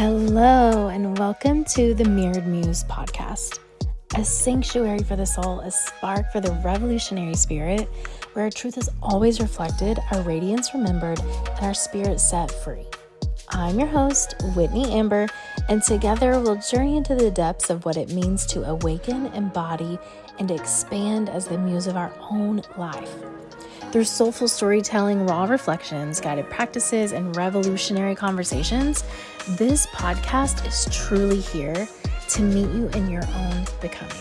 Hello, and welcome to the Mirrored Muse podcast, a sanctuary for the soul, a spark for the revolutionary spirit, where our truth is always reflected, our radiance remembered, and our spirit set free. I'm your host, Whitney Amber, and together we'll journey into the depths of what it means to awaken, embody, and expand as the muse of our own life. Through soulful storytelling, raw reflections, guided practices, and revolutionary conversations, this podcast is truly here to meet you in your own becoming.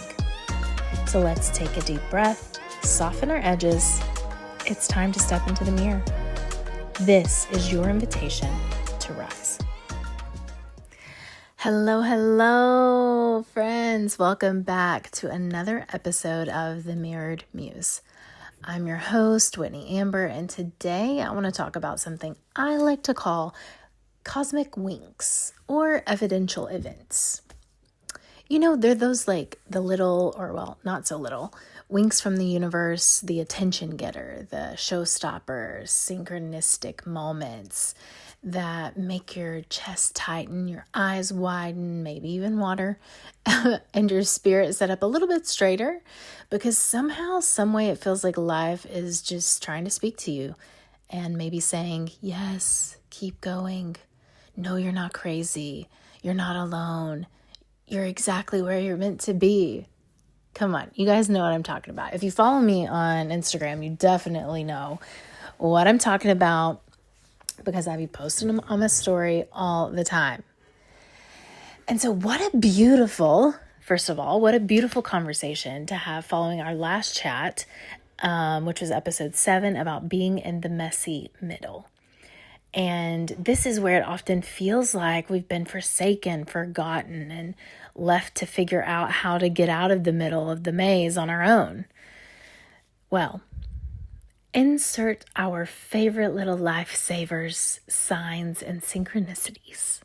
So let's take a deep breath, soften our edges. It's time to step into the mirror. This is your invitation to rise. Hello, friends. Welcome back to another episode of The Mirrored Muse. I'm your host, Whitney Amber, and today I want to talk about something I like to call cosmic winks or evidential events. You know, they're those like the little, or well, not so little, winks from the universe, the attention getter, the showstopper, synchronistic moments that make your chest tighten, your eyes widen, maybe even water, and your spirit set up a little bit straighter, because somehow, some way it feels like life is just trying to speak to you and maybe saying, yes, keep going. No, you're not crazy. You're not alone. You're exactly where you're meant to be. Come on, you guys know what I'm talking about. If you follow me on Instagram, you definitely know what I'm talking about, because I be posting them on my story all the time. And so first of all, what a beautiful conversation to have following our last chat, which was episode 7 about being in the messy middle. And this is where it often feels like we've been forsaken, forgotten, and left to figure out how to get out of the middle of the maze on our own. Well, insert our favorite little lifesavers, signs, and synchronicities.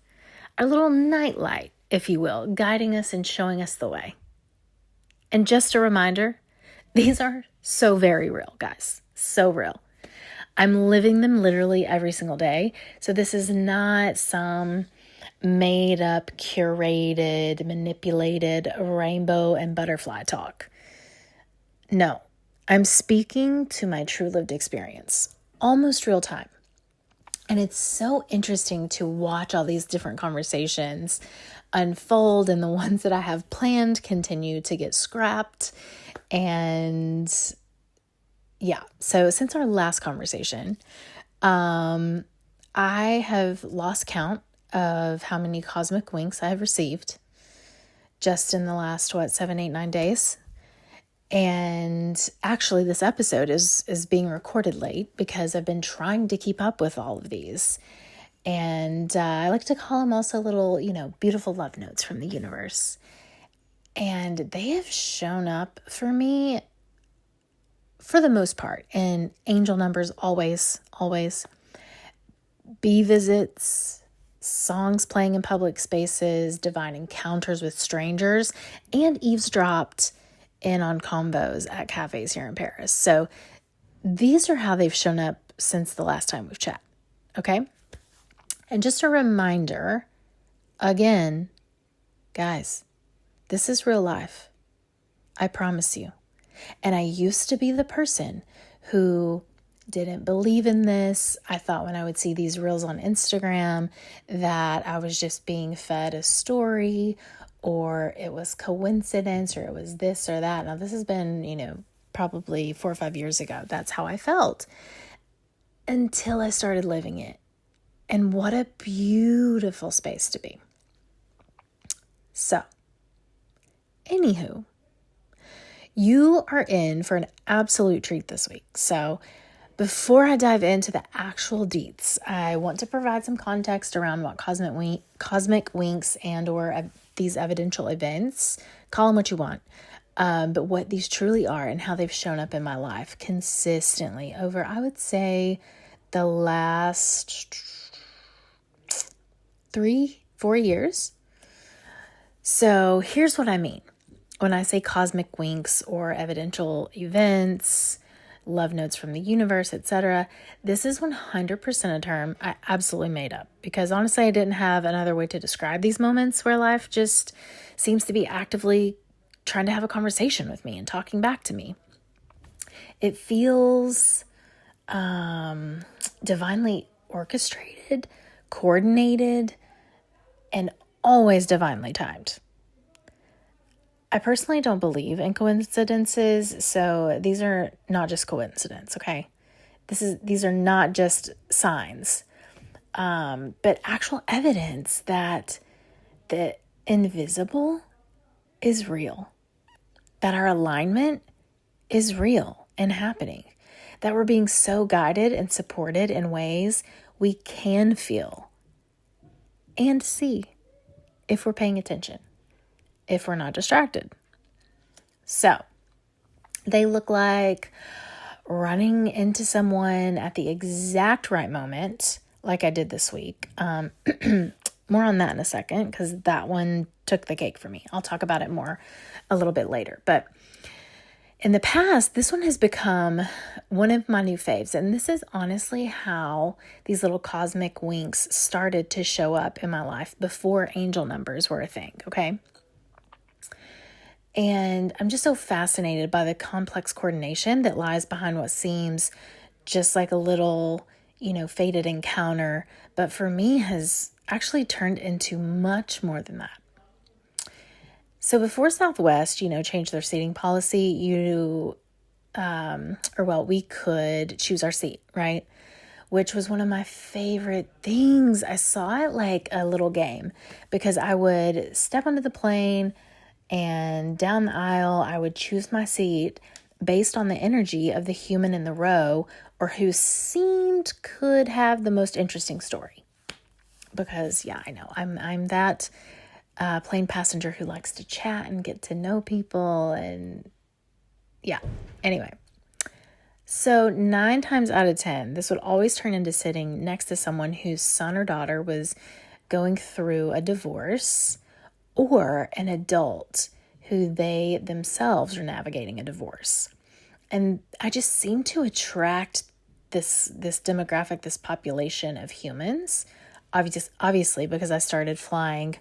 Our little nightlight, if you will, guiding us and showing us the way. And just a reminder, these are so very real, guys. So real. I'm living them literally every single day. So this is not some made up, curated, manipulated rainbow and butterfly talk. No. I'm speaking to my true lived experience, almost real time. And it's so interesting to watch all these different conversations unfold, and the ones that I have planned continue to get scrapped. And yeah, so since our last conversation, I have lost count of how many cosmic winks I have received just in the last, 7, 8, 9 days. And actually, this episode is being recorded late because I've been trying to keep up with all of these. And I like to call them also little, beautiful love notes from the universe. And they have shown up for me, for the most part, in angel numbers, always. Bee visits, songs playing in public spaces, divine encounters with strangers, and eavesdropped in on combos at cafes here in Paris. So these are how they've shown up since the last time we've chat. Okay. And just a reminder, again, guys, this is real life. I promise you. And I used to be the person who didn't believe in this. I thought when I would see these reels on Instagram that I was just being fed a story, or it was coincidence, or it was this or that. Now, this has been, probably 4 or 5 years ago. That's how I felt until I started living it. And what a beautiful space to be. So, anywho, you are in for an absolute treat this week. So, before I dive into the actual deets, I want to provide some context around what cosmic winks and or these evidential events, call them what you want, but what these truly are and how they've shown up in my life consistently over, I would say, the last 3-4 years. So here's what I mean when I say cosmic winks or evidential events, love notes from the universe, etc. This is 100% a term I absolutely made up because honestly, I didn't have another way to describe these moments where life just seems to be actively trying to have a conversation with me and talking back to me. It feels divinely orchestrated, coordinated, and always divinely timed. I personally don't believe in coincidences, so these are not just coincidence, okay? These are not just signs, but actual evidence that the invisible is real, that our alignment is real and happening, that we're being so guided and supported in ways we can feel and see if we're paying attention, if we're not distracted. So they look like running into someone at the exact right moment, like I did this week. More on that in a second, because that one took the cake for me. I'll talk about it more a little bit later. But in the past, this one has become one of my new faves. And this is honestly how these little cosmic winks started to show up in my life before angel numbers were a thing, okay? And I'm just so fascinated by the complex coordination that lies behind what seems just like a little, fated encounter, but for me has actually turned into much more than that. So before Southwest, changed their seating policy, we could choose our seat, right? Which was one of my favorite things. I saw it like a little game because I would step onto the plane and down the aisle, I would choose my seat based on the energy of the human in the row or who could have the most interesting story. Because, I know, I'm that plane passenger who likes to chat and get to know people and, anyway. So 9 times out of 10, this would always turn into sitting next to someone whose son or daughter was going through a divorce or an adult who they themselves are navigating a divorce. And I just seem to attract this demographic, this population of humans, obviously because I started flying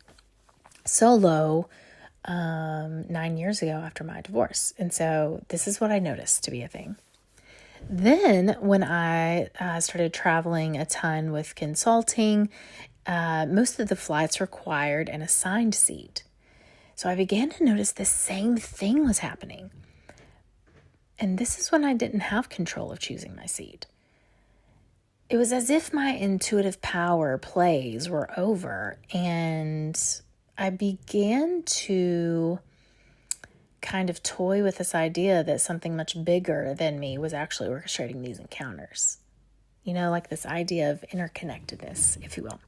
solo 9 years ago after my divorce. And so this is what I noticed to be a thing. Then when I started traveling a ton with consulting, most of the flights required an assigned seat. So I began to notice the same thing was happening. And this is when I didn't have control of choosing my seat. It was as if my intuitive power plays were over, and I began to kind of toy with this idea that something much bigger than me was actually orchestrating these encounters. Like this idea of interconnectedness, if you will.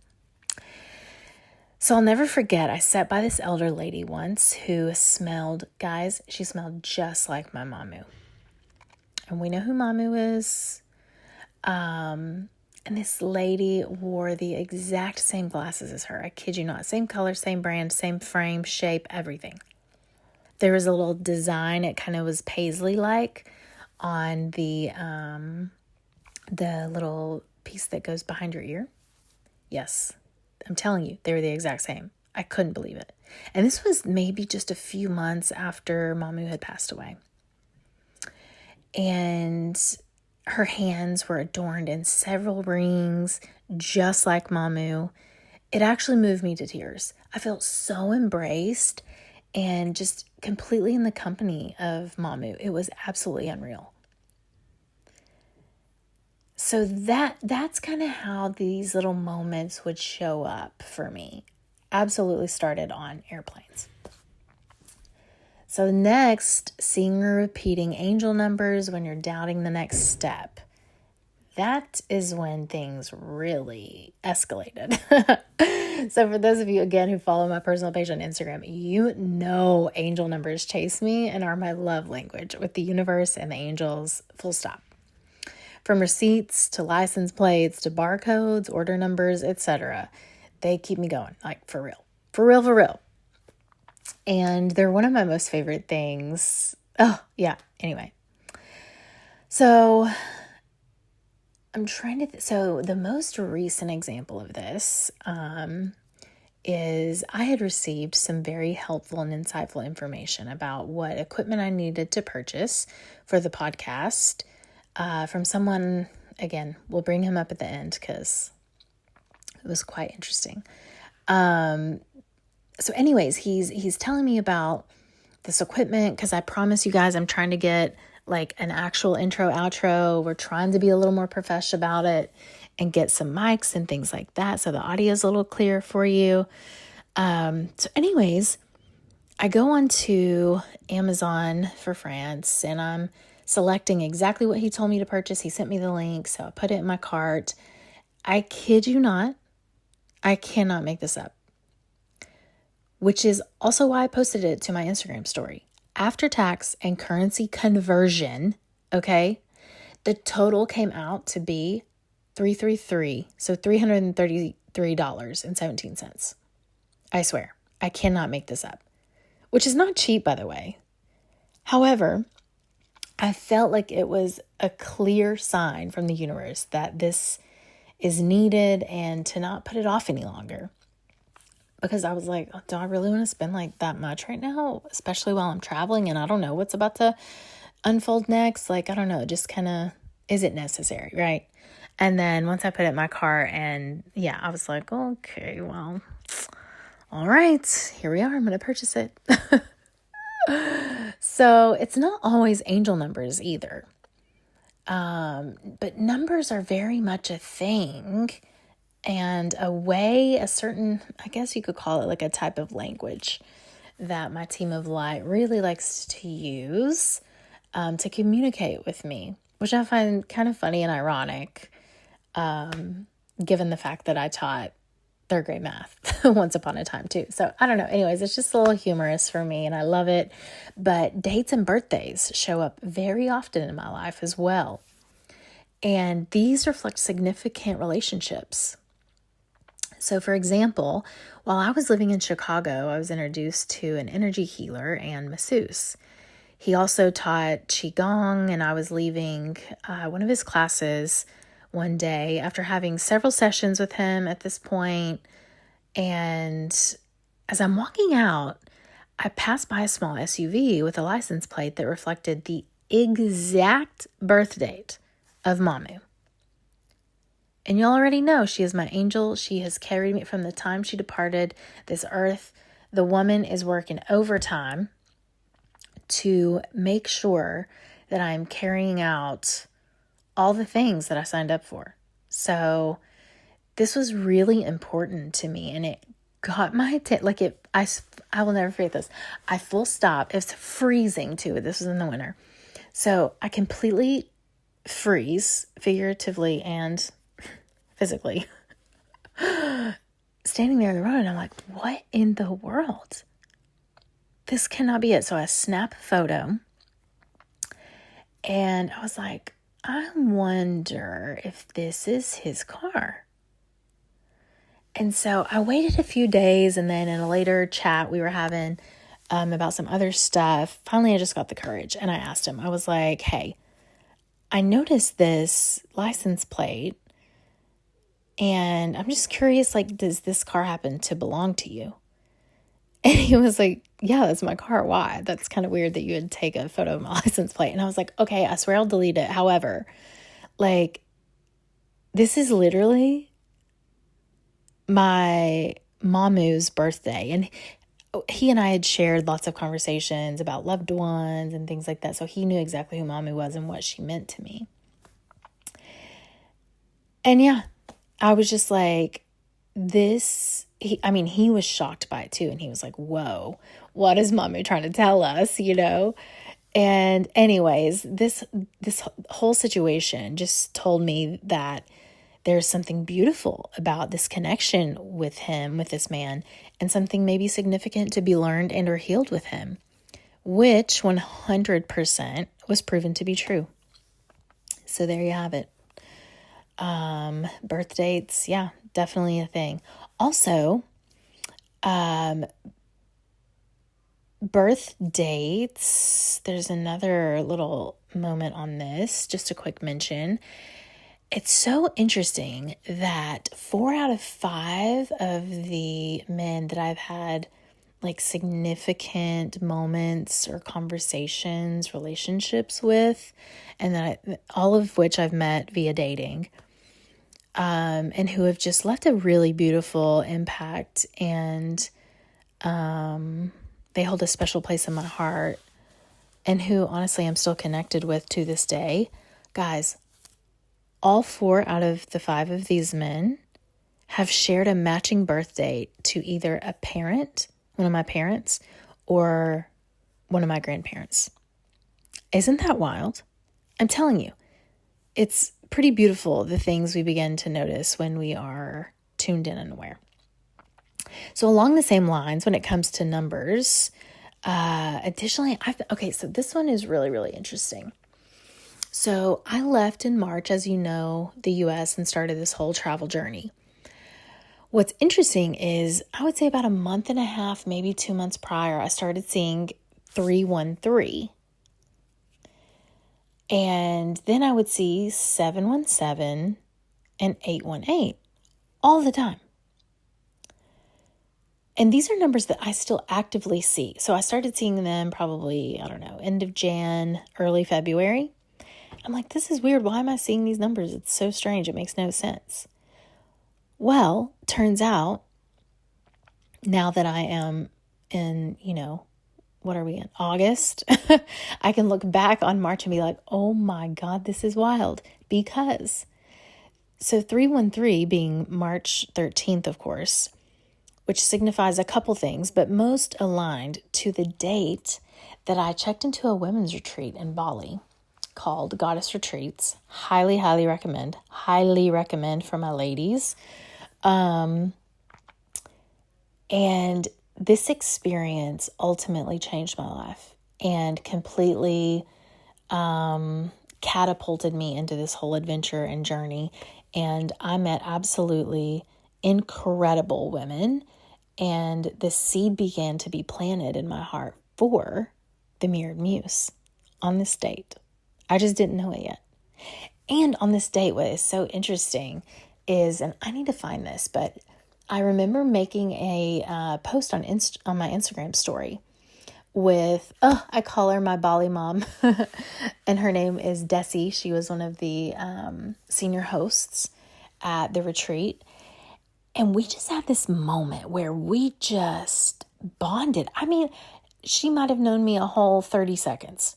So I'll never forget, I sat by this elder lady once who she smelled just like my Mamu. And we know who Mamu is. And this lady wore the exact same glasses as her. I kid you not. Same color, same brand, same frame, shape, everything. There was a little design. It kind of was paisley-like on the little piece that goes behind your ear. Yes, I'm telling you, they were the exact same. I couldn't believe it. And this was maybe just a few months after Mamu had passed away. And her hands were adorned in several rings, just like Mamu. It actually moved me to tears. I felt so embraced and just completely in the company of Mamu. It was absolutely unreal. So that's kind of how these little moments would show up for me. Absolutely started on airplanes. So next, seeing or repeating angel numbers when you're doubting the next step. That is when things really escalated. So for those of you, again, who follow my personal page on Instagram, angel numbers chase me and are my love language with the universe and the angels, full stop. From receipts to license plates to barcodes, order numbers, etc. They keep me going, like for real. For real. And they're one of my most favorite things. Oh, yeah. Anyway. So I'm trying to, so the most recent example of this is I had received some very helpful and insightful information about what equipment I needed to purchase for the podcast from someone. Again, we'll bring him up at the end because it was quite interesting. So anyways, he's telling me about this equipment because I promise you guys I'm trying to get like an actual intro, outro. We're trying to be a little more professional about it and get some mics and things like that so the audio is a little clearer for you. So anyways, I go on to Amazon for France and I'm selecting exactly what he told me to purchase. He sent me the link, so I put it in my cart. I kid you not, I cannot make this up, which is also why I posted it to my Instagram story. After tax and currency conversion, okay, the total came out to be $333, so $333.17. I swear, I cannot make this up, which is not cheap, by the way. However, I felt like it was a clear sign from the universe that this is needed and to not put it off any longer. Because I was like, do I really want to spend like that much right now? Especially while I'm traveling and I don't know what's about to unfold next. Like, I don't know, just kind of, is it necessary, right? And then once I put it in my car and yeah, I was like, okay, well, all right, here we are. I'm going to purchase it. So it's not always angel numbers either. But numbers are very much a thing. And a certain, I guess you could call it like a type of language that my team of light really likes to use to communicate with me, which I find kind of funny and ironic, given the fact that I taught third grade math once upon a time too. So I don't know. Anyways, it's just a little humorous for me and I love it. But dates and birthdays show up very often in my life as well. And these reflect significant relationships. So for example, while I was living in Chicago, I was introduced to an energy healer and masseuse. He also taught Qigong, and I was leaving one of his classes one day after having several sessions with him at this point. And as I'm walking out, I passed by a small SUV with a license plate that reflected the exact birth date of Mamu. And you already know she is my angel. She has carried me from the time she departed this earth. The woman is working overtime to make sure that I'm carrying out all the things that I signed up for. So this was really important to me and it got my attention. I will never forget this. I full stop. It's freezing too. This was in the winter. So I completely freeze figuratively and physically standing there in the road and I'm like, what in the world? This cannot be it. So I snap a photo and I was like, I wonder if this is his car. And so I waited a few days and then in a later chat we were having about some other stuff. Finally, I just got the courage and I asked him, I was like, hey, I noticed this license plate and I'm just curious, like, does this car happen to belong to you? And he was like, yeah, that's my car. Why? That's kind of weird that you would take a photo of my license plate. And I was like, okay, I swear I'll delete it. However, like, this is literally my Mamu's birthday. And he and I had shared lots of conversations about loved ones and things like that. So he knew exactly who Mamu was and what she meant to me. And yeah, I was just like, he was shocked by it too. And he was like, whoa, what is Mamu trying to tell us, And anyways, this whole situation just told me that there's something beautiful about this connection with him, with this man, and something maybe significant to be learned and or healed with him, which 100% was proven to be true. So there you have it. Birth dates, yeah, definitely a thing. Also, birth dates, there's another little moment on this, just a quick mention. It's so interesting that 4 out of 5 of the men that I've had like significant moments or conversations, relationships with, and that all of which I've met via dating, and who have just left a really beautiful impact, and they hold a special place in my heart, and who honestly I'm still connected with to this day. Guys, all 4 out of the 5 of these men have shared a matching birth date to either a parent, one of my parents, or one of my grandparents. Isn't that wild? I'm telling you, it's pretty beautiful, the things we begin to notice when we are tuned in and aware. So along the same lines, when it comes to numbers, additionally, so this one is really, really interesting. So I left in March, as you know, the US and started this whole travel journey. What's interesting is I would say about a month and a half, maybe 2 months prior, I started seeing 313. And then I would see 717 and 818 all the time. And these are numbers that I still actively see. So I started seeing them probably, end of Jan, early February. I'm like, this is weird. Why am I seeing these numbers? It's so strange. It makes no sense. Well, turns out now that I am in, what are we in? August? I can look back on March and be like, oh my God, this is wild. Because, so 313 being March 13th, of course, which signifies a couple things, but most aligned to the date that I checked into a women's retreat in Bali called Goddess Retreats. Highly, highly recommend. Highly recommend for my ladies. And this experience ultimately changed my life and completely catapulted me into this whole adventure and journey. And I met absolutely incredible women, and the seed began to be planted in my heart for the Mirrored Muse on this date. I just didn't know it yet. And on this date, what is so interesting is, and I need to find this, but I remember making a post on my Instagram story with, I call her my Bali mom, and her name is Desi. She was one of the senior hosts at the retreat. And we just had this moment where we just bonded. I mean, she might have known me a whole 30 seconds.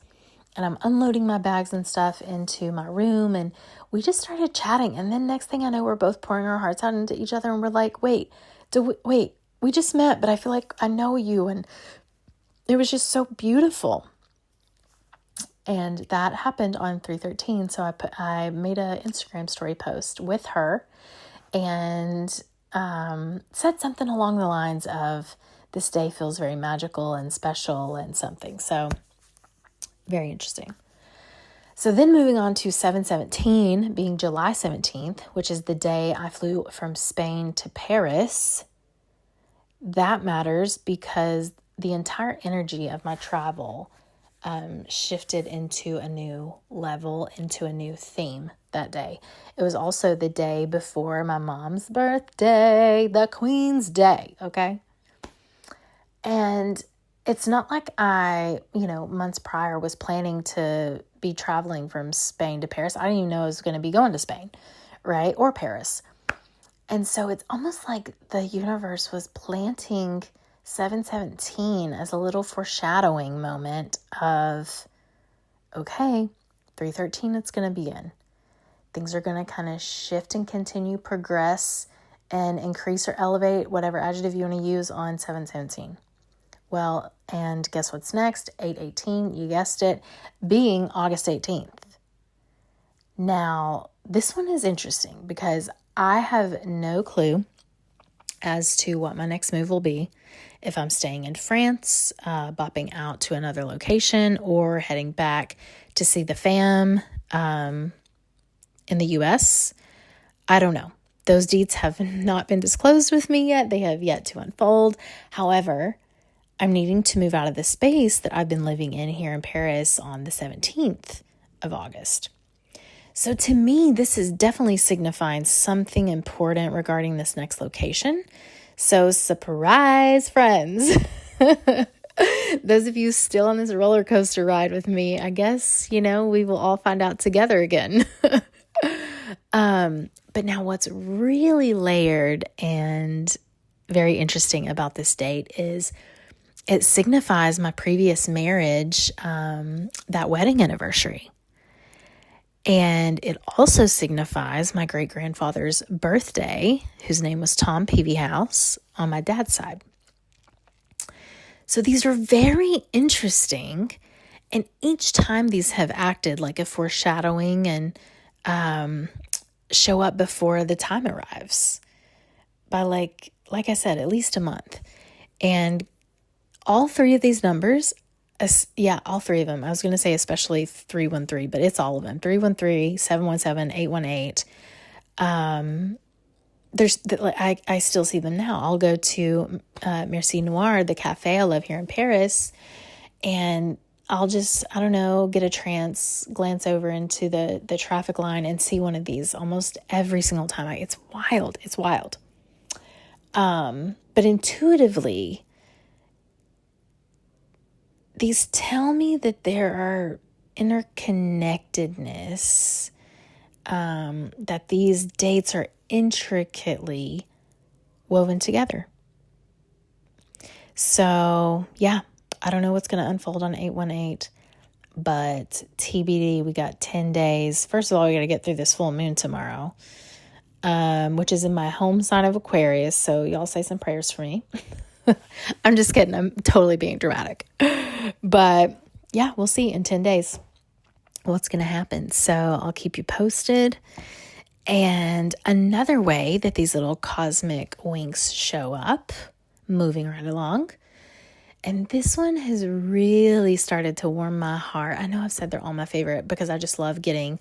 And I'm unloading my bags and stuff into my room, and we just started chatting. And then next thing I know, we're both pouring our hearts out into each other, and we're like, wait, we just met, but I feel like I know you. And it was just so beautiful. And that happened on 313. So I made an Instagram story post with her and said something along the lines of, this day feels very magical and special and something. So very interesting. So then moving on to 7/17, being July 17th, which is the day I flew from Spain to Paris. That matters because the entire energy of my travel shifted into a new level, into a new theme that day. It was also the day before my mom's birthday, the Queen's Day, okay? And it's not like I, months prior was planning to be traveling from Spain to Paris. I didn't even know I was going to be going to Spain, right? Or Paris. And so it's almost like the universe was planting 7/17 as a little foreshadowing moment of, okay, 3/13, it's going to begin. Things are going to kind of shift and continue, progress, and increase or elevate, whatever adjective you want to use, on 7/17. Well, and guess what's next? 8/18, you guessed it, being August 18th. Now, this one is interesting because I have no clue as to what my next move will be. If I'm staying in France, bopping out to another location, or heading back to see the fam in the US. I don't know. Those deets have not been disclosed with me yet. They have yet to unfold. However, I'm needing to move out of the space that I've been living in here in Paris on the 17th of August. So to me, this is definitely signifying something important regarding this next location. So surprise, friends. Those of you still on this roller coaster ride with me, I guess, we will all find out together again. But now what's really layered and very interesting about this date is it signifies my previous marriage, that wedding anniversary. And it also signifies my great-grandfather's birthday, whose name was Tom Peavyhouse, on my dad's side. So these are very interesting. And each time these have acted like a foreshadowing and show up before the time arrives by like I said, at least a month. And all three of these numbers, all three of them. I was going to say especially 313, but it's all of them. 313, 717, 818. I still see them now. I'll go to Merci Noir, the cafe I love here in Paris, and I'll just, get a trance, glance over into the traffic line and see one of these almost every single time. It's wild. It's wild. But intuitively, these tell me that there are interconnectedness, that these dates are intricately woven together. So, I don't know what's going to unfold on 818, but TBD, we got 10 days. First of all, we got to get through this full moon tomorrow, which is in my home sign of Aquarius. So y'all say some prayers for me. I'm just kidding. I'm totally being dramatic. But we'll see in 10 days what's going to happen. So I'll keep you posted. And another way that these little cosmic winks show up, moving right along. And this one has really started to warm my heart. I know I've said they're all my favorite because I just love getting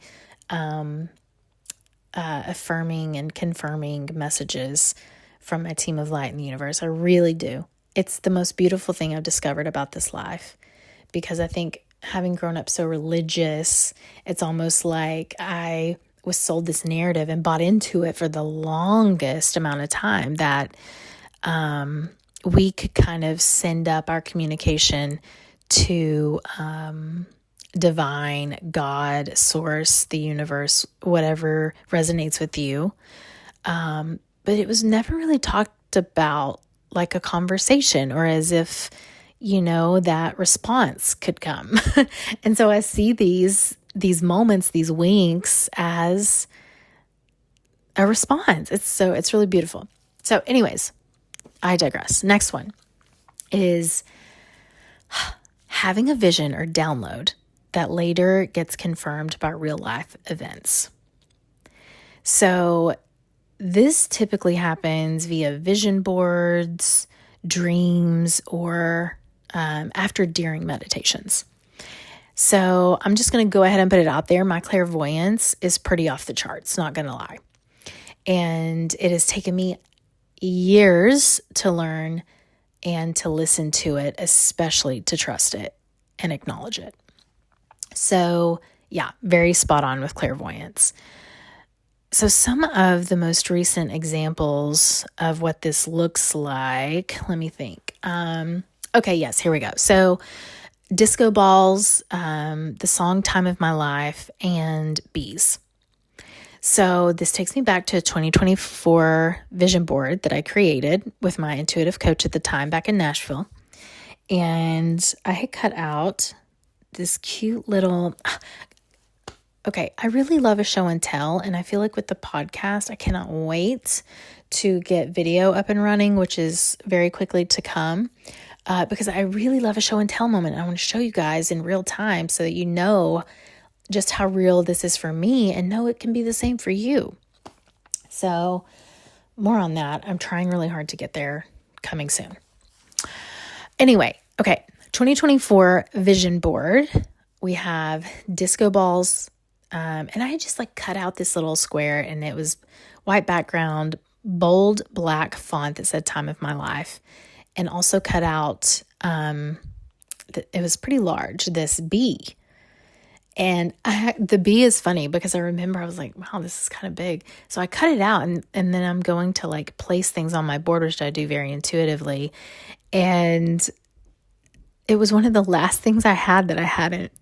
affirming and confirming messages from my team of light in the universe. I really do. It's the most beautiful thing I've discovered about this life, because I think having grown up so religious, it's almost like I was sold this narrative and bought into it for the longest amount of time that we could kind of send up our communication to divine, God, source, the universe, whatever resonates with you. But it was never really talked about like a conversation, or as if, that response could come. And so I see these moments, these winks, as a response. It's really beautiful. So anyways, I digress. Next one is having a vision or download that later gets confirmed by real life events. So this typically happens via vision boards, dreams, or during meditations. So I'm just going to go ahead and put it out there. My clairvoyance is pretty off the charts, not going to lie. And it has taken me years to learn and to listen to it, especially to trust it and acknowledge it. So very spot on with clairvoyance. So some of the most recent examples of what this looks like, let me think. Okay, yes, here we go. So disco balls, the song Time of My Life, and bees. So this takes me back to a 2024 vision board that I created with my intuitive coach at the time back in Nashville. And I had cut out this cute little... Okay, I really love a show and tell, and I feel like with the podcast, I cannot wait to get video up and running, which is very quickly to come, because I really love a show and tell moment. I want to show you guys in real time so that you know just how real this is for me and know it can be the same for you. So more on that. I'm trying really hard to get there, coming soon. Anyway, okay, 2024 vision board. We have disco balls. And I had just cut out this little square, and it was white background, bold black font that said Time of My Life, and also cut out, it was pretty large, this bee. And the bee is funny because I remember I was like, wow, this is kind of big. So I cut it out and then I'm going to like place things on my board, which I do very intuitively. And it was one of the last things I had that I hadn't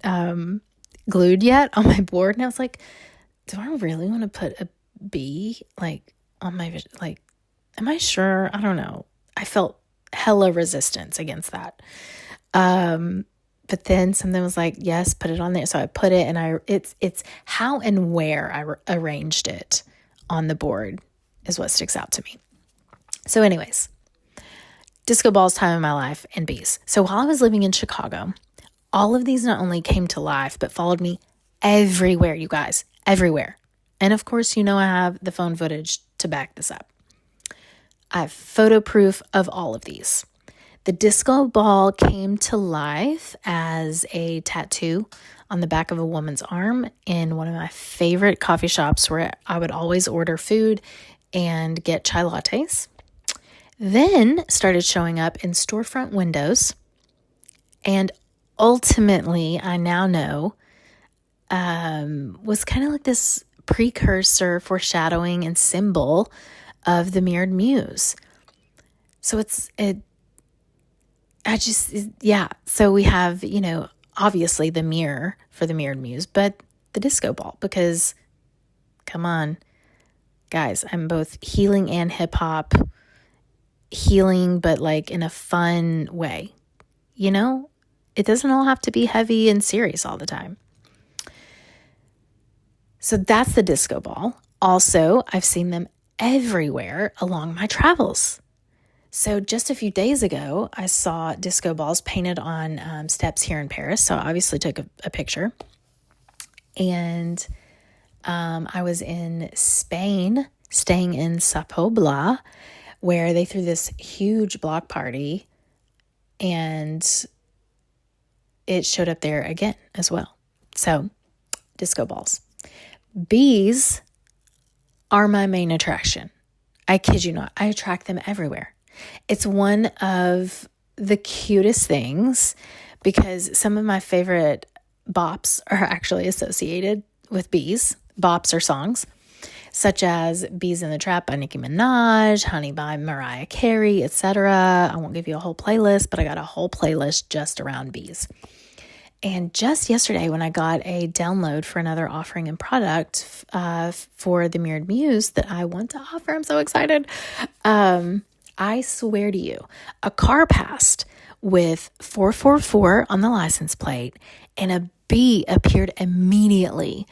glued yet on my board. And I was like, do I really want to put a bee like on my vision? Like, am I sure? I don't know. I felt hella resistance against that. But then something was like, yes, put it on there. So I put it, and it's how and where I arranged it on the board is what sticks out to me. So anyways, disco balls, time of my life, and bees. So while I was living in Chicago, all of these not only came to life, but followed me everywhere, you guys, everywhere. And of course, I have the phone footage to back this up. I have photo proof of all of these. The disco ball came to life as a tattoo on the back of a woman's arm in one of my favorite coffee shops where I would always order food and get chai lattes. Then started showing up in storefront windows. And ultimately, I now know, was kind of like this precursor, foreshadowing, and symbol of the mirrored muse. So so we have, obviously the mirror for the mirrored muse, but the disco ball, because come on, guys, I'm both healing and hip hop, healing, but like in a fun way, it doesn't all have to be heavy and serious all the time. So that's the disco ball. Also, I've seen them everywhere along my travels. So just a few days ago, I saw disco balls painted on steps here in Paris. So I obviously took a picture. And I was in Spain, staying in Sa Pobla, where they threw this huge block party. And it showed up there again as well. So disco balls. Bees are my main attraction. I kid you not. I attract them everywhere. It's one of the cutest things because some of my favorite bops are actually associated with bees. Bops are songs such as Bees in the Trap by Nicki Minaj, Honey by Mariah Carey, etc. I won't give you a whole playlist, but I got a whole playlist just around bees. And just yesterday when I got a download for another offering and product for the Mirrored Muse that I want to offer, I'm so excited. I swear to you, a car passed with 444 on the license plate and a bee appeared immediately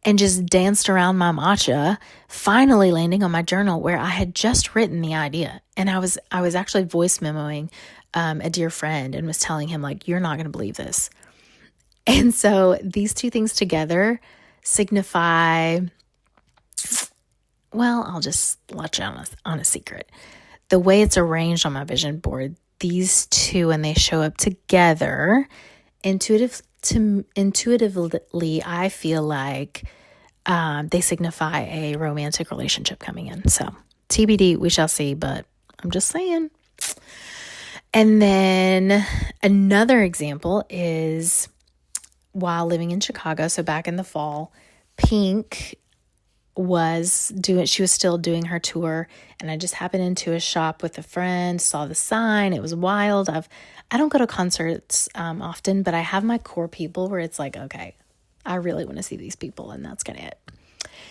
and just danced around my matcha, finally landing on my journal where I had just written the idea. And I was actually voice memoing a dear friend and was telling him, like, you're not going to believe this. And so these two things together signify, well, I'll just let you on a secret. The way it's arranged on my vision board, these two, when they show up together, intuitively, I feel like they signify a romantic relationship coming in. So TBD, we shall see, but I'm just saying. And then another example is while living in Chicago, so back in the fall, Pink she was still doing her tour, and I just happened into a shop with a friend, saw the sign. It was wild. I don't go to concerts often, but I have my core people where it's like, okay, I really want to see these people, and that's kind of it.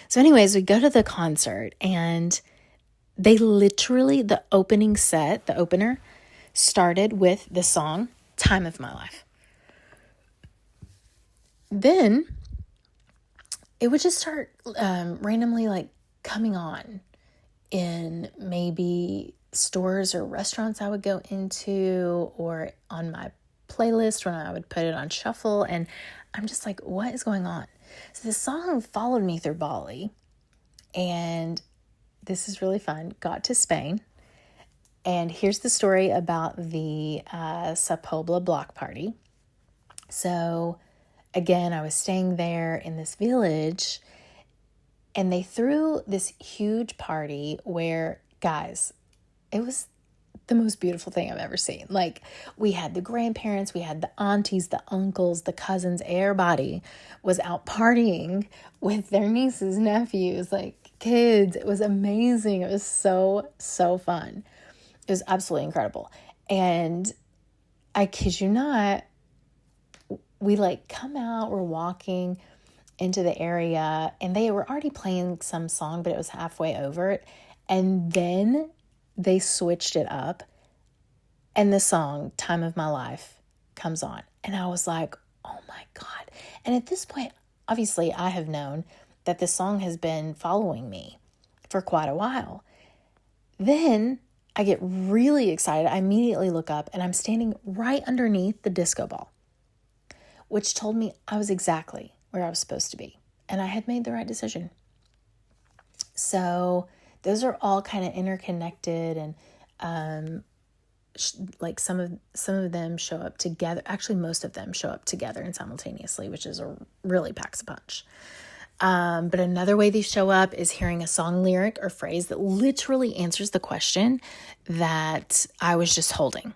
So anyways, we go to the concert, and they literally, the opener started with the song Time of My Life. Then it would just start randomly like coming on in maybe stores or restaurants I would go into or on my playlist when I would put it on shuffle. And I'm just like, what is going on? So this song followed me through Bali. And this is really fun. Got to Spain. And here's the story about the Sa Pobla block party. So again, I was staying there in this village, and they threw this huge party where, guys, it was the most beautiful thing I've ever seen. Like, we had the grandparents, we had the aunties, the uncles, the cousins. Everybody was out partying with their nieces, nephews, like kids. It was amazing. It was so, so fun. It was absolutely incredible. And I kid you not, we like come out, we're walking into the area, and they were already playing some song, but it was halfway over it. And then they switched it up, and the song Time of My Life comes on. And I was like, oh my God. And at this point, obviously I have known that this song has been following me for quite a while. Then I get really excited. I immediately look up, and I'm standing right underneath the disco ball, which told me I was exactly where I was supposed to be. And I had made the right decision. So those are all kind of interconnected, and like some of them show up together. Actually, most of them show up together and simultaneously, which is really packs a punch. But another way these show up is hearing a song lyric or phrase that literally answers the question that I was just holding.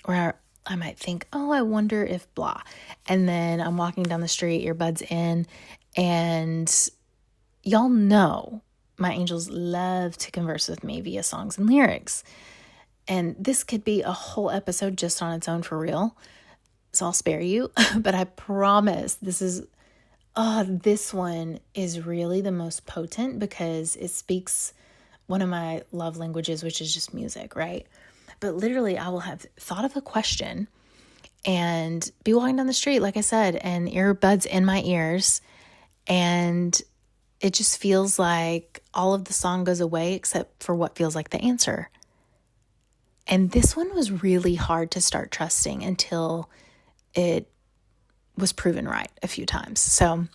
Or I might think, oh, I wonder if blah. And then I'm walking down the street, earbuds in, and y'all know my angels love to converse with me via songs and lyrics. And this could be a whole episode just on its own for real. So I'll spare you. But I promise this one is really the most potent because it speaks one of my love languages, which is just music, right? But literally I will have thought of a question and be walking down the street, like I said, and earbuds in my ears. And it just feels like all of the song goes away except for what feels like the answer. And this one was really hard to start trusting until it was proven right a few times. So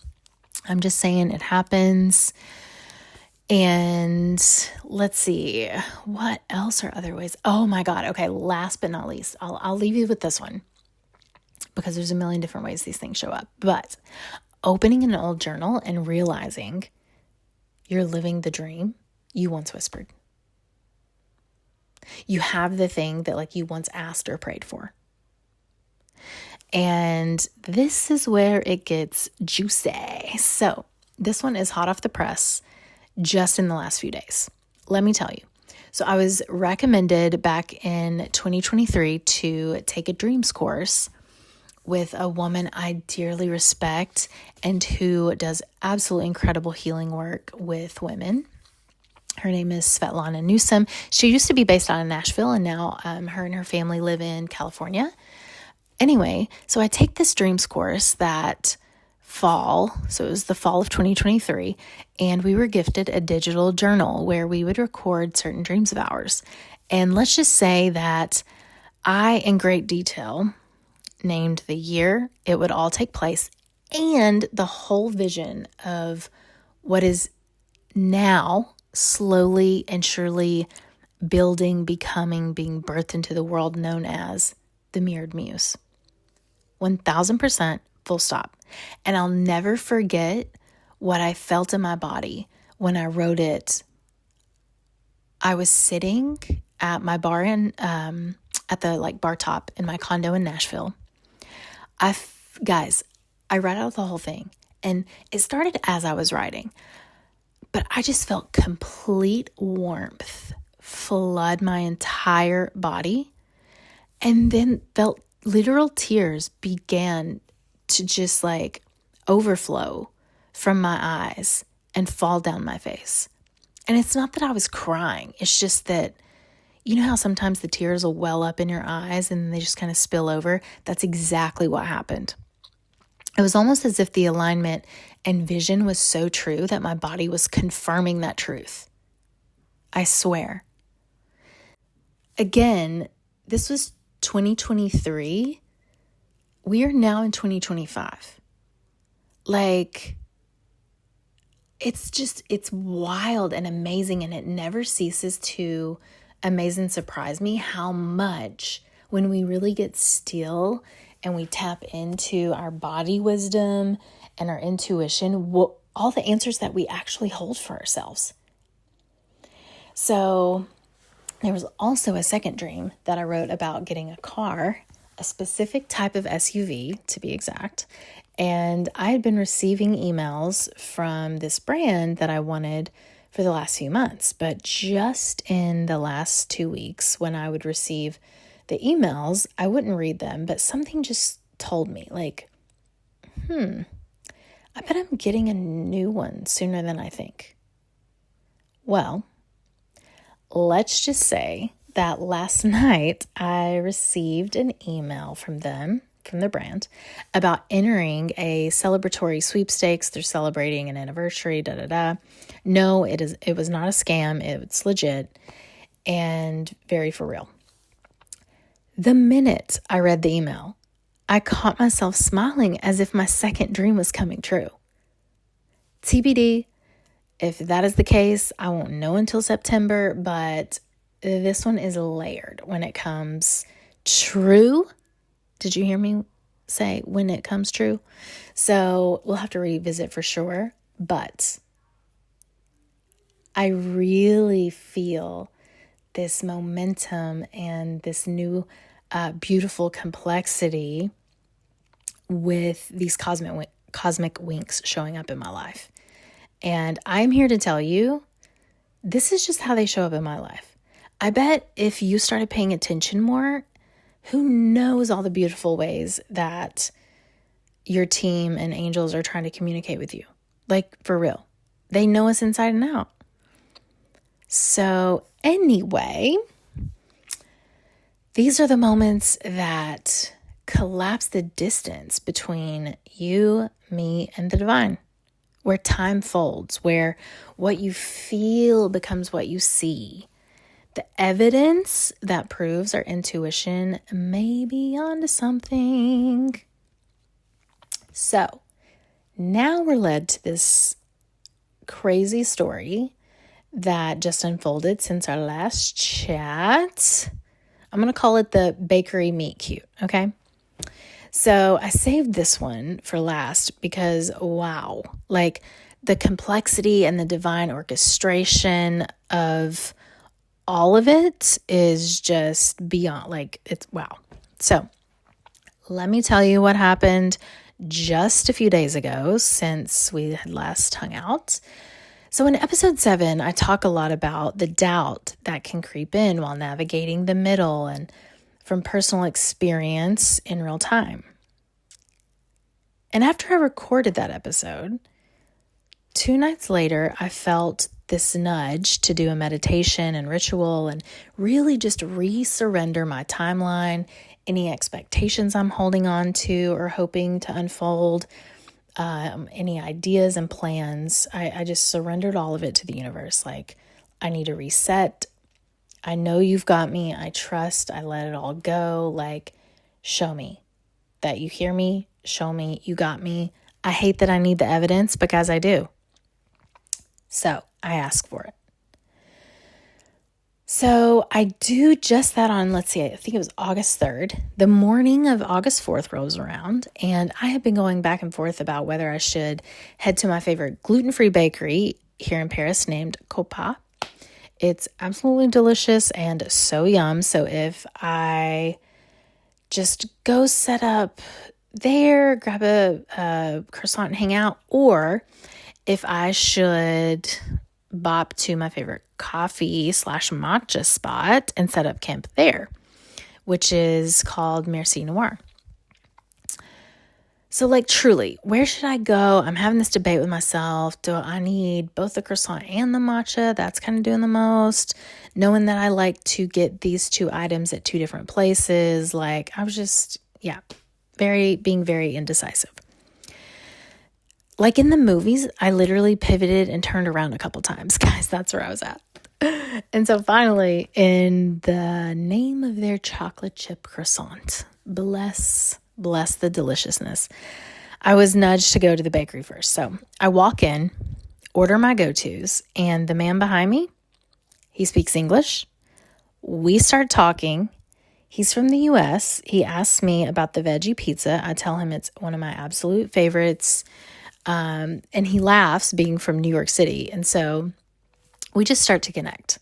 I'm just saying it happens. And let's see, what else are other ways? Oh my God. Okay. Last but not least, I'll leave you with this one because there's a million different ways these things show up. But opening an old journal and realizing you're living the dream you once whispered. You have the thing that like you once asked or prayed for. And this is where it gets juicy. So this one is hot off the press just in the last few days. Let me tell you. So I was recommended back in 2023 to take a dreams course with a woman I dearly respect and who does absolutely incredible healing work with women. Her name is Svetlana Newsom. She used to be based out of Nashville, and now her and her family live in California. Anyway, so I take this dreams course that fall. So it was the fall of 2023. And we were gifted a digital journal where we would record certain dreams of ours. And let's just say that I, in great detail, named the year it would all take place and the whole vision of what is now slowly and surely building, becoming, being birthed into the world known as the Mirrored Muse. 1000% full stop. And I'll never forget what I felt in my body when I wrote it. I was sitting at my bar at the bar top in my condo in Nashville. Guys, I read out the whole thing, and it started as I was writing, but I just felt complete warmth flood my entire body, and then felt literal tears began to just overflow from my eyes and fall down my face. And it's not that I was crying. It's just that, you know how sometimes the tears will well up in your eyes and they just kind of spill over? That's exactly what happened. It was almost as if the alignment and vision was so true that my body was confirming that truth. I swear. Again, this was 2023. We are now in 2025. It's wild and amazing, and it never ceases to amaze and surprise me how much when we really get still and we tap into our body wisdom and our intuition, all the answers that we actually hold for ourselves. So There was also a second dream that I wrote about getting a car, a specific type of SUV to be exact. And I had been receiving emails from this brand that I wanted for the last few months. But just in the last 2 weeks, when I would receive the emails, I wouldn't read them, but something just told me, like, I bet I'm getting a new one sooner than I think. Well, let's just say that last night I received an email from them, from the brand, about entering a celebratory sweepstakes. They're celebrating an anniversary, No, it was not a scam. It's legit and very for real. The minute I read the email, I caught myself smiling as if my second dream was coming true. TBD, if that is the case, I won't know until September, but this one is layered when it comes true. Did you hear me say when it comes true? So we'll have to revisit for sure, but I really feel this momentum and this new beautiful complexity with these cosmic winks showing up in my life. And I'm here to tell you, this is just how they show up in my life. I bet if you started paying attention more, who knows all the beautiful ways that your team and angels are trying to communicate with you. Like, for real. They know us inside and out. So anyway, these are the moments that collapse the distance between you, me, and the divine. Where time folds, where what you feel becomes what you see. The evidence that proves our intuition may be onto something. So now we're led to this crazy story that just unfolded since our last chat. I'm going to call it the bakery meet cute, okay? So I saved this one for last because, wow, like the complexity and the divine orchestration of all of it is just beyond, like, it's wow. So let me tell you what happened just a few days ago since we had last hung out. So in episode 7, I talk a lot about the doubt that can creep in while navigating the middle and from personal experience in real time. And after I recorded that episode, 2 nights later, I felt this nudge to do a meditation and ritual and really just re-surrender my timeline, any expectations I'm holding on to or hoping to unfold, any ideas and plans. I just surrendered all of it to the universe. Like, I need to reset. I know you've got me. I trust. I let it all go. Like, show me that you hear me. Show me you got me. I hate that I need the evidence because I do. So I ask for it. So I do just that on, let's see, I think it was August 3rd. The morning of August 4th rolls around, and I have been going back and forth about whether I should head to my favorite gluten-free bakery here in Paris named Copa. It's absolutely delicious and so yum. So if I just go set up there, grab a croissant and hang out, or if I should bop to my favorite coffee/matcha spot and set up camp there, which is called Merci Noir. So like truly, where should I go? I'm having this debate with myself. Do I need both the croissant and the matcha? That's kind of doing the most. Knowing that I like to get these 2 items at 2 different places. Like I was just, being very indecisive. Like in the movies, I literally pivoted and turned around a couple times. Guys, that's where I was at. And so finally, in the name of their chocolate chip croissant, bless the deliciousness, I was nudged to go to the bakery first. So I walk in, order my go-tos, and the man behind me, he speaks English. We start talking. He's from the US. He asks me about the veggie pizza. I tell him it's one of my absolute favorites. And he laughs being from New York City. And so we just start to connect.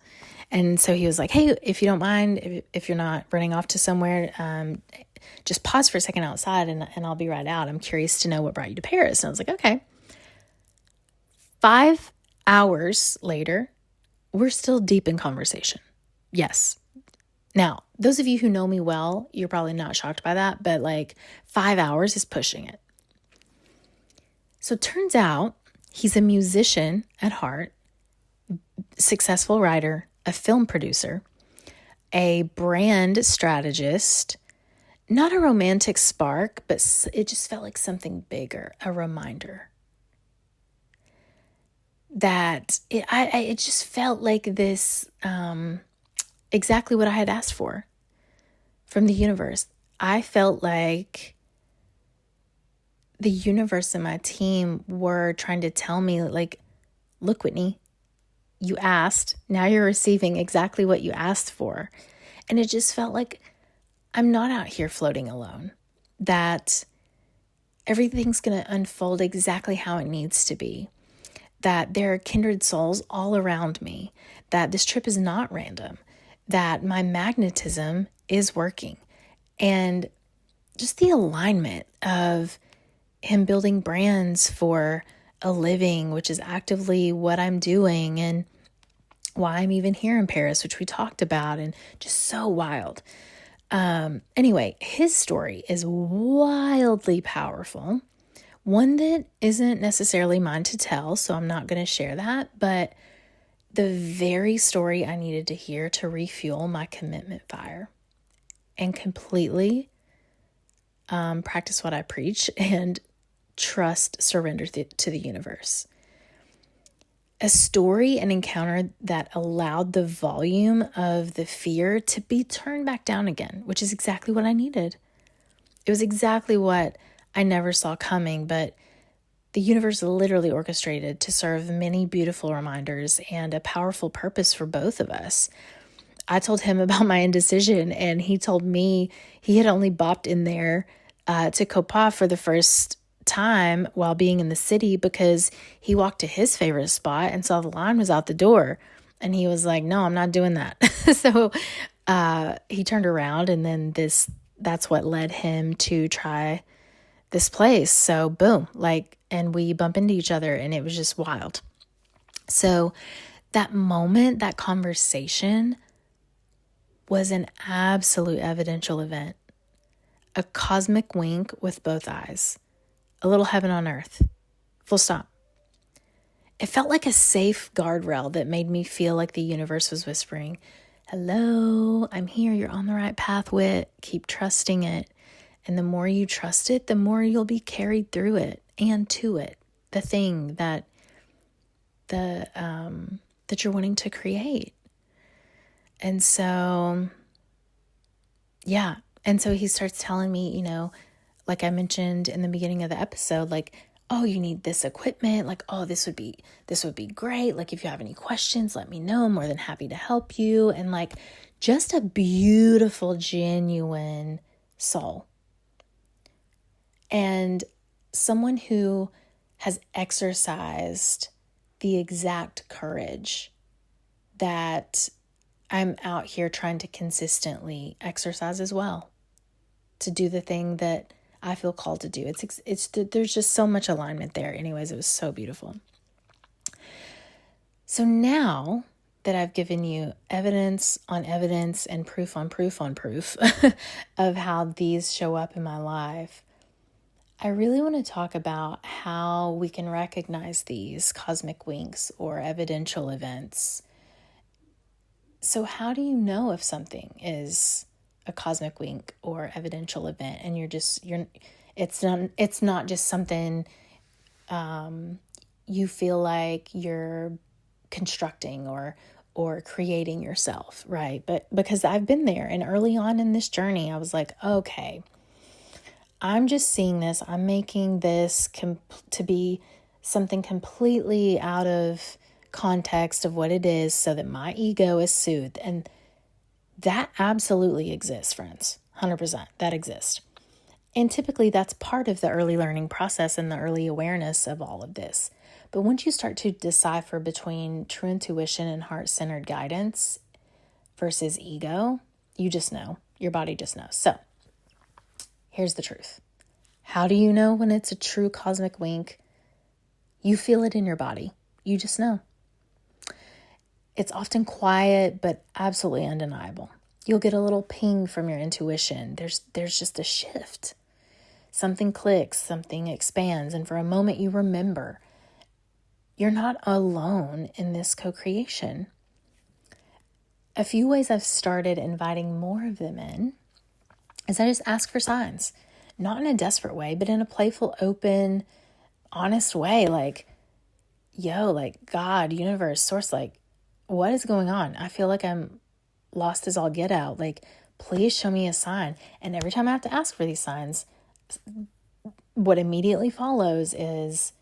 And so he was like, hey, if you don't mind, if you're not running off to somewhere, just pause for a second outside and I'll be right out. I'm curious to know what brought you to Paris. And I was like, okay. 5 hours later, we're still deep in conversation. Yes. Now, those of you who know me well, you're probably not shocked by that, but like 5 hours is pushing it. So it turns out he's a musician at heart, successful writer, a film producer, a brand strategist, not a romantic spark, but it just felt like something bigger, a reminder that it just felt like this, exactly what I had asked for from the universe. I felt like the universe and my team were trying to tell me, like, look, Whitney, you asked, now you're receiving exactly what you asked for. And it just felt like I'm not out here floating alone, that everything's going to unfold exactly how it needs to be, that there are kindred souls all around me, that this trip is not random, that my magnetism is working. And just the alignment of him building brands for a living, which is actively what I'm doing, and why I'm even here in Paris, which we talked about, and just so wild. Anyway, his story is wildly powerful. One that isn't necessarily mine to tell, so I'm not going to share that, but the very story I needed to hear to refuel my commitment fire and completely practice what I preach and surrender to the universe. A story, an encounter that allowed the volume of the fear to be turned back down again, which is exactly what I needed. It was exactly what I never saw coming, but the universe literally orchestrated to serve many beautiful reminders and a powerful purpose for both of us. I told him about my indecision, and he told me he had only bopped in there to Copa for the first time while being in the city because he walked to his favorite spot and saw the line was out the door. And he was like, no, I'm not doing that. So he turned around, and then that's what led him to try this place. So boom, and we bump into each other, and it was just wild. So that moment, that conversation was an absolute evidential event, a cosmic wink with both eyes, a little heaven on earth, full stop. It felt like a safe guardrail that made me feel like the universe was whispering, hello, I'm here, you're on the right path, Whit, keep trusting it. And the more you trust it, the more you'll be carried through it and to it, the thing that you're wanting to create. And so, yeah. And so he starts telling me, like I mentioned in the beginning of the episode, like, oh, you need this equipment. Like, oh, this would be great. Like, if you have any questions, let me know. I'm more than happy to help you. And like, just a beautiful, genuine soul. And someone who has exercised the exact courage that I'm out here trying to consistently exercise as well, to do the thing that I feel called to do. There's just so much alignment there. Anyways, it was so beautiful. So now that I've given you evidence on evidence and proof on proof on proof of how these show up in my life, I really want to talk about how we can recognize these cosmic winks or evidential events. So how do you know if something is a cosmic wink or evidential event, and it's not just something you feel like you're constructing or creating yourself, right? But because I've been there, and early on in this journey, I was like, okay, I'm just seeing this. I'm making this to be something completely out of context of what it is so that my ego is soothed. And that absolutely exists, friends. 100%. That exists. And typically that's part of the early learning process and the early awareness of all of this. But once you start to decipher between true intuition and heart-centered guidance, versus ego, you just know. Your body just knows. So here's the truth. How do you know when it's a true cosmic wink? You feel it in your body. You just know. It's often quiet, but absolutely undeniable. You'll get a little ping from your intuition. There's just a shift. Something clicks, something expands, and for a moment you remember you're not alone in this co-creation. A few ways I've started inviting more of them in is I just ask for signs, not in a desperate way, but in a playful, open, honest way. Like, yo, like God, universe, source, like, what is going on? I feel like I'm lost as all get out. Like, please show me a sign. And every time I have to ask for these signs, what immediately follows is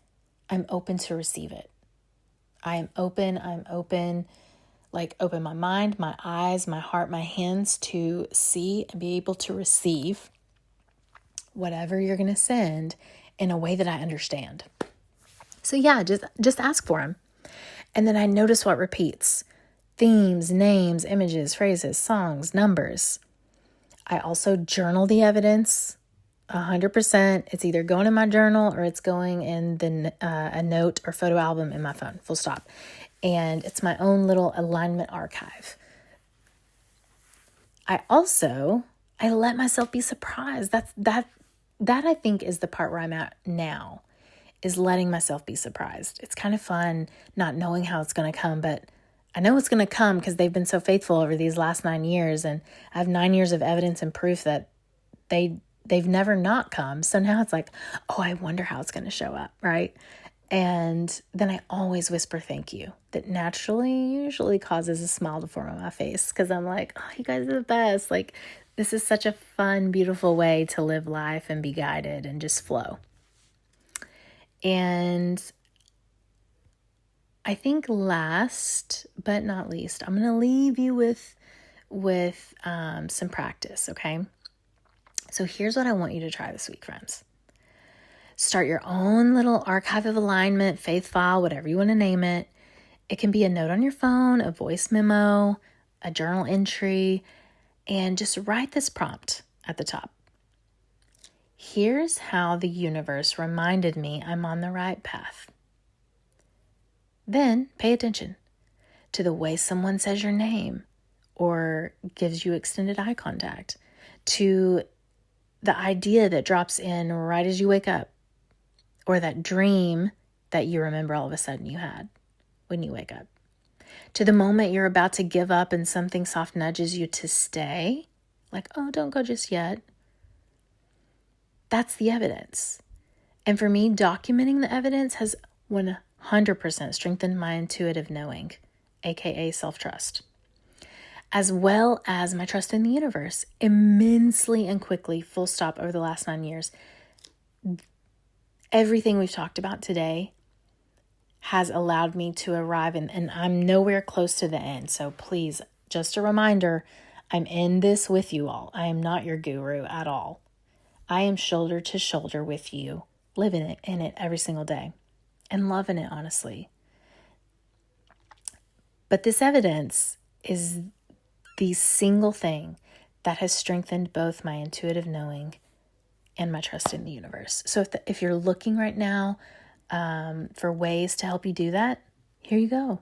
I'm open to receive it. I'm open, like open my mind, my eyes, my heart, my hands to see and be able to receive whatever you're going to send in a way that I understand. So yeah, just ask for them. And then I notice what repeats. Themes, names, images, phrases, songs, numbers. I also journal the evidence 100%. It's either going in my journal or it's going in a note or photo album in my phone, full stop. And it's my own little alignment archive. I let myself be surprised. That I think is the part where I'm at now, is letting myself be surprised. It's kind of fun not knowing how it's going to come, but I know it's going to come because they've been so faithful over these last 9 years, and I have 9 years of evidence and proof that they've never not come. So now it's like, oh, I wonder how it's going to show up, right? And then I always whisper thank you. That naturally usually causes a smile to form on my face because I'm like, oh, you guys are the best. Like, this is such a fun, beautiful way to live life and be guided and just flow. And I think last but not least, I'm going to leave you with some practice, okay? So here's what I want you to try this week, friends. Start your own little archive of alignment, faith file, whatever you want to name it. It can be a note on your phone, a voice memo, a journal entry, and just write this prompt at the top. Here's how the universe reminded me I'm on the right path. Then pay attention to the way someone says your name or gives you extended eye contact, to the idea that drops in right as you wake up, or that dream that you remember all of a sudden you had when you wake up, to the moment you're about to give up and something soft nudges you to stay, like, oh, don't go just yet. That's the evidence. And for me, documenting the evidence has 100% strengthened my intuitive knowing, aka self-trust, as well as my trust in the universe, immensely and quickly, full stop, over the last 9 years. Everything we've talked about today has allowed me to arrive, and I'm nowhere close to the end. So please, just a reminder, I'm in this with you all. I am not your guru at all. I am shoulder to shoulder with you, living in it every single day and loving it, honestly. But this evidence is the single thing that has strengthened both my intuitive knowing and my trust in the universe. So if you're looking right now for ways to help you do that, here you go.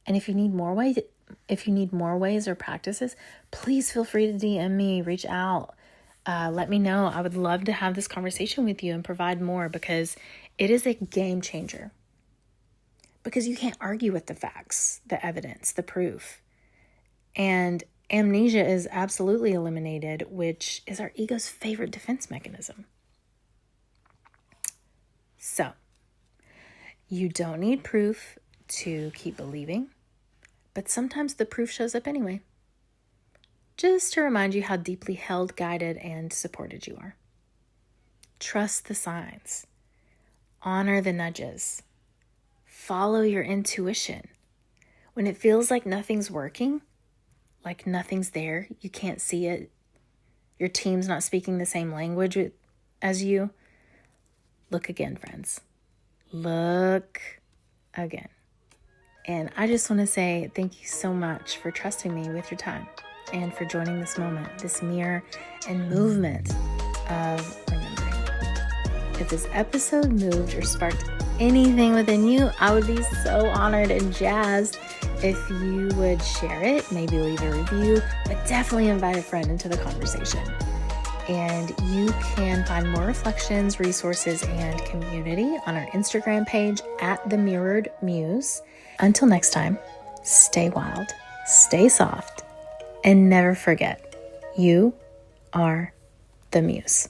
And if you need more ways or practices, please feel free to DM me, reach out, let me know. I would love to have this conversation with you and provide more, because it is a game changer. Because you can't argue with the facts, the evidence, the proof. And amnesia is absolutely eliminated, which is our ego's favorite defense mechanism. So, you don't need proof to keep believing, but sometimes the proof shows up anyway. Just to remind you how deeply held, guided, and supported you are. Trust the signs. Honor the nudges. Follow your intuition. When it feels like nothing's working, like nothing's there, you can't see it, your team's not speaking the same language as you, look again, friends. Look again. And I just want to say thank you so much for trusting me with your time and for joining this moment, this mirror and movement of remembering. If this episode moved or sparked anything within you, I would be so honored and jazzed if you would share it, maybe leave a review, but definitely invite a friend into the conversation. And you can find more reflections, resources, and community on our Instagram page at The Mirrored Muse. Until next time, stay wild, stay soft, and never forget, you are the muse.